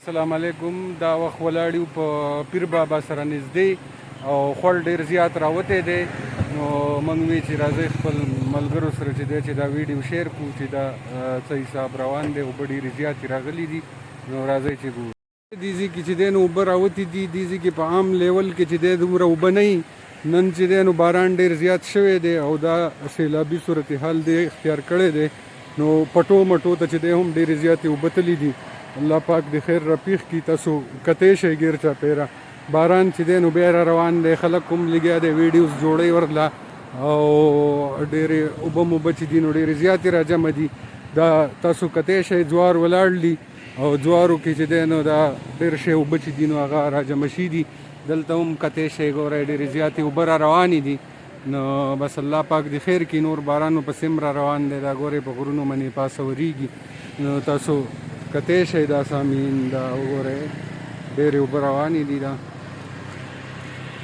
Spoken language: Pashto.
السلام علیکم. دا وخت ولاړ په پیر بابا سره نږدې او خوړ ډېر زیات راوتی دی، نو موږ وی چې راځئ خپل ملګرو سره چې دی چې دا ویډیو شیر کړو چې دا څه حساب روان دی. اوبه ډېرې زیاتې راغلي دي، نو راځئ چې ګورو. دې ځای کې چې دی نو اوبه راوتې دي، دې ځای کې په عام لیول کې چې دی دومره اوبه نه وي. نن چې دی نو باران ډېر زیات شوی دی او دا سیلابي صورتحال دی اختیار کړی دی، نو پټو مټو ته چې دی هم ډېرې زیاتې اوبه تللي دي. الله پاک د خیر رپیخ کی. تاسو کتی شئ غیر چاپیره باران چې دی نو بیا را روان دی، خلک هم لګیا دی ویډیوز جوړوي ورله او ډېرې اوبه موبه چې دي نو ډېرې زیاتې را جمع دي. دا تاسو کتی شئ جوار ولاړ دي او جوارو کې چې دی نو دا ډېر شی اوبه چې دي نو هغه را جمع شي دي. دلته هم کتی شئ ګورئ ډېرې زیاتې اوبه را روانې دي. نو بس الله پاک د خیر کی. نور بارانو پسې هم را روان دی، دا ګورئ په غرونو باندې پاسه ورېږي. نو تاسو کتی شئ دا سامعین دا وګورئ ډېرې اوبه روانې دي. دا